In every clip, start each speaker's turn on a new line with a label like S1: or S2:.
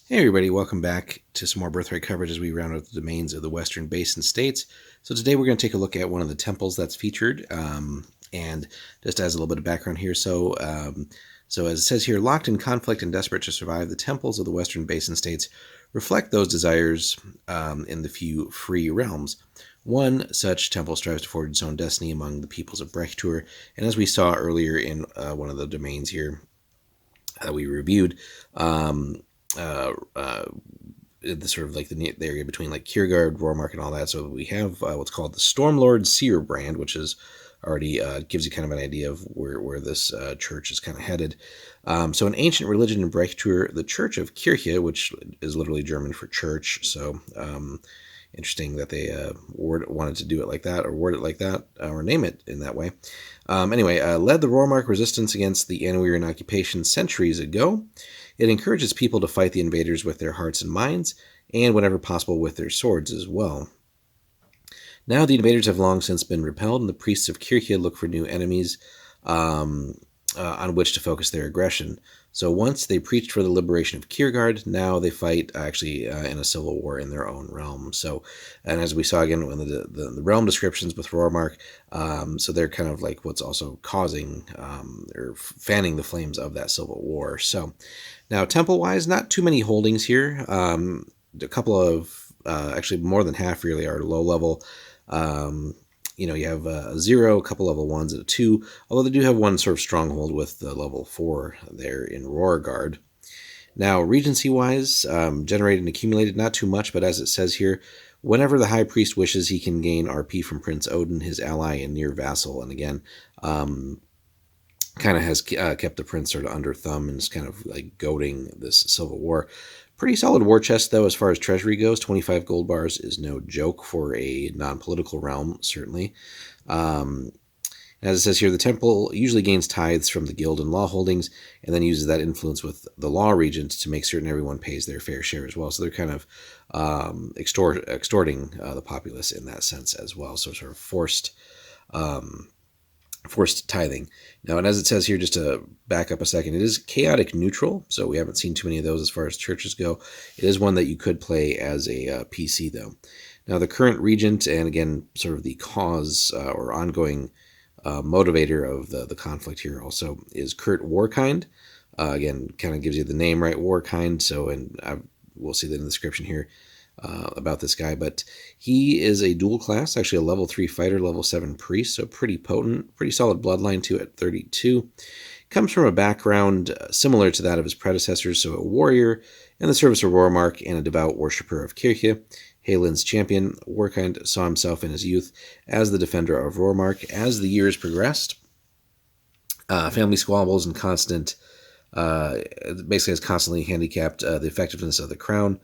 S1: Hey everybody, welcome back to some more Birthright coverage as we round out the domains of the Western Basin states. So today we're going to take a look at one of the temples that's featured, and just as a little bit of background here. So as it says here, locked in conflict and desperate to survive, the temples of the Western Basin states reflect those desires in the few free realms. One such temple strives to forge its own destiny among the peoples of Brechtur, and as we saw earlier in one of the domains here that we reviewed, the sort of like the area between like Kiergaard, Rormark, and all that. So we have what's called the Stormlord Seerbrand, which is already gives you kind of an idea of where this church is kind of headed. So an ancient religion in Brechtur, the Church of Kirche, which is literally German for church. So interesting that they wanted to do it like that, or word it like that, or name it in that way. Anyway, led the Rormark resistance against the Anwiran occupation centuries ago. It encourages people to fight the invaders with their hearts and minds, and whenever possible with their swords as well. Now the invaders have long since been repelled, and the priests of Kirche look for new enemies on which to focus their aggression. So once they preached for the liberation of Kiergaard, now they fight actually in a civil war in their own realm. So, and as we saw again in the realm descriptions with Rormark, so they're kind of like what's also causing or fanning the flames of that civil war. So now temple-wise, not too many holdings here. A couple of, actually more than half really are low level. You have a 0, a couple level 1s, and a 2, although they do have one sort of stronghold with the level 4 there in Rorgard. Now, Regency-wise, generated and accumulated, not too much, but as it says here, whenever the High Priest wishes, he can gain RP from Prince Odin, his ally and near vassal, and again, kind of has kept the prince sort of under thumb and is kind of like goading this civil war. Pretty solid war chest, though, as far as treasury goes. 25 gold bars is no joke for a non-political realm, certainly. As it says here, the temple usually gains tithes from the guild and law holdings, and then uses that influence with the law regent to make certain everyone pays their fair share as well. So they're kind of extorting the populace in that sense as well. So sort of forced tithing. Now, and as it says here, just to back up a second, it is chaotic neutral, so we haven't seen too many of those as far as churches go. It is one that you could play as a PC, though. Now, the current regent, and again, sort of the cause or ongoing motivator of the conflict here also is Kurt Warkind. Again, kind of gives you the name, right? Warkind. So, and we'll see that in the description here about this guy, but he is a dual class, actually a level 3 fighter, level 7 priest, so pretty potent, pretty solid bloodline too at 32. Comes from a background similar to that of his predecessors, so a warrior in the service of Rormark and a devout worshipper of Kirche. Halen's champion, Warkind saw himself in his youth as the defender of Rormark. As the years progressed, family squabbles and basically has constantly handicapped the effectiveness of the crown.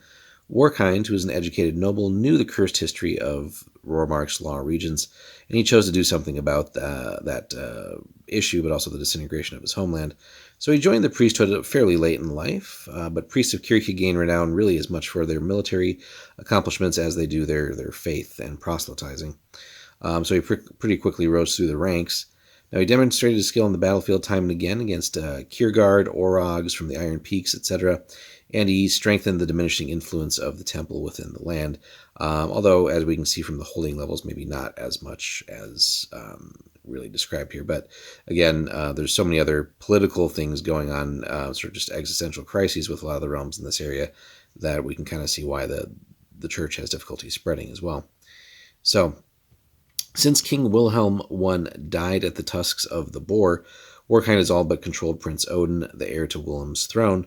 S1: Warkind, who was an educated noble, knew the cursed history of Rormark's law regents, and he chose to do something about that issue, but also the disintegration of his homeland. So he joined the priesthood fairly late in life, but priests of Kirche gain renown really as much for their military accomplishments as they do their faith and proselytizing. So he pretty quickly rose through the ranks. Now, he demonstrated his skill in the battlefield time and again against Kiergaard, Orogs from the Iron Peaks, etc., and he strengthened the diminishing influence of the temple within the land, although, as we can see from the holding levels, maybe not as much as really described here. But again, there's so many other political things going on, sort of just existential crises with a lot of the realms in this area, that we can kind of see why the church has difficulty spreading as well. So, since King Wilhelm I died at the tusks of the boar, Warkind has all but controlled Prince Odin, the heir to Wilhelm's throne.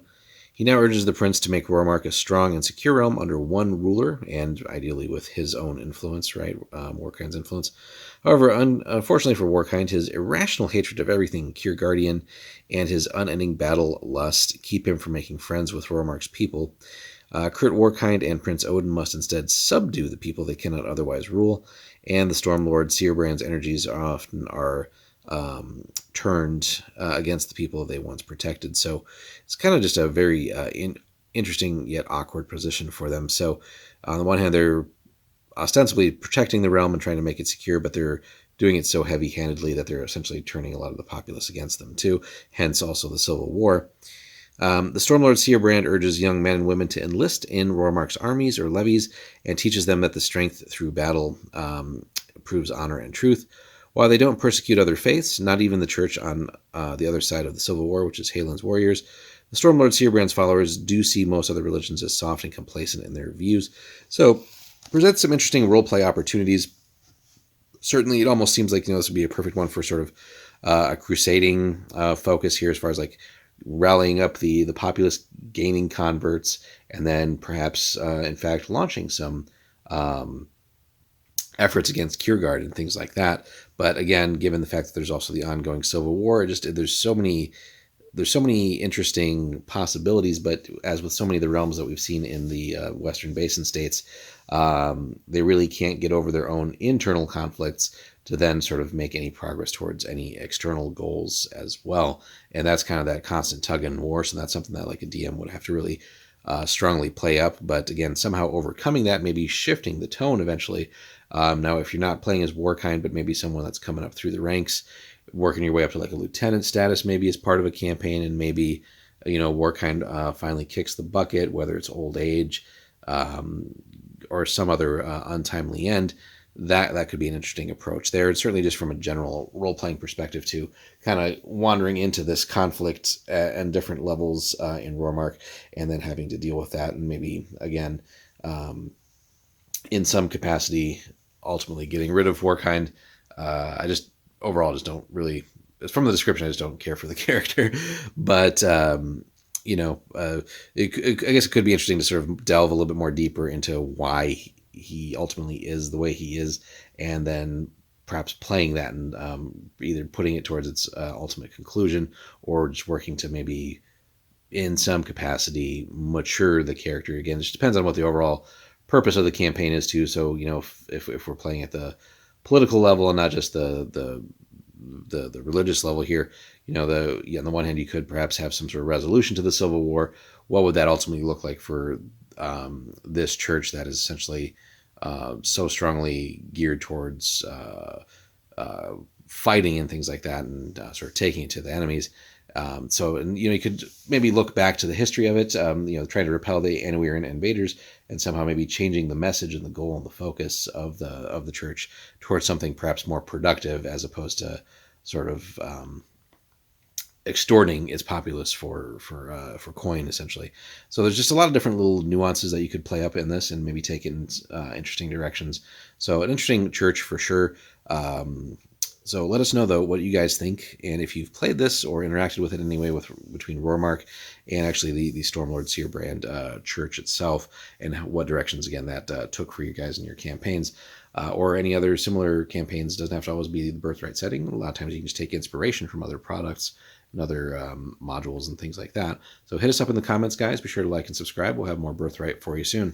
S1: He now urges the prince to make Rormark a strong and secure realm under one ruler, and ideally with his own influence, right? Warkind's influence. However, unfortunately for Warkind, his irrational hatred of everything Kiergaardian and his unending battle lust keep him from making friends with Rormark's people. Kurt Warkind and Prince Odin must instead subdue the people they cannot otherwise rule, and the Stormlord Seerbrand's energies often are turned against the people they once protected. So it's kind of just a very interesting yet awkward position for them. So on the one hand, they're ostensibly protecting the realm and trying to make it secure, but they're doing it so heavy-handedly that they're essentially turning a lot of the populace against them too, hence also the Civil War. The Stormlord Seerbrand urges young men and women to enlist in Rormark's armies or levies and teaches them that the strength through battle proves honor and truth. While they don't persecute other faiths, not even the church on the other side of the Civil War, which is Halen's warriors, the Stormlord Seerbrand's followers do see most other religions as soft and complacent in their views. So, presents some interesting roleplay opportunities. Certainly, it almost seems like this would be a perfect one for sort of a crusading focus here, as far as like rallying up the populace, gaining converts, and then perhaps, in fact, launching some efforts against Kiergaard and things like that. But again, given the fact that there's also the ongoing Civil War, there's so many interesting possibilities. But as with so many of the realms that we've seen in the Western Basin states, they really can't get over their own internal conflicts to then sort of make any progress towards any external goals as well. And that's kind of that constant tug and war. So that's something that like a DM would have to really strongly play up. But again, somehow overcoming that, maybe shifting the tone eventually. Now, if you're not playing as Warkind, but maybe someone that's coming up through the ranks, working your way up to like a lieutenant status, maybe as part of a campaign, and maybe, Warkind finally kicks the bucket, whether it's old age or some other untimely end, that could be an interesting approach there. And certainly just from a general role-playing perspective too, kind of wandering into this conflict and different levels in Rormark, and then having to deal with that, and maybe, again, in some capacity, ultimately getting rid of Warkind. I just overall just don't really, from the description, I just don't care for the character. But I guess it could be interesting to sort of delve a little bit more deeper into why he ultimately is the way he is, and then perhaps playing that and either putting it towards its ultimate conclusion, or just working to maybe in some capacity mature the character. Again, it just depends on what the overall purpose of the campaign is too. So if we're playing at the political level and not just the religious level here, on the one hand, you could perhaps have some sort of resolution to the Civil War. What would that ultimately look like for this church that is essentially so strongly geared towards fighting and things like that, and sort of taking it to the enemies? You could maybe look back to the history of it, trying to repel the Annuiran invaders, and somehow maybe changing the message and the goal and the focus of the church towards something perhaps more productive, as opposed to sort of extorting its populace for coin, essentially. So there's just a lot of different little nuances that you could play up in this, and maybe take it in interesting directions. So an interesting church for sure. So let us know, though, what you guys think, and if you've played this or interacted with it in any way between Rormark and actually the Stormlord Seerbrand church itself, and what directions, again, that took for you guys in your campaigns, or any other similar campaigns. It doesn't have to always be the Birthright setting. A lot of times you can just take inspiration from other products and other modules and things like that. So hit us up in the comments, guys. Be sure to like and subscribe. We'll have more Birthright for you soon.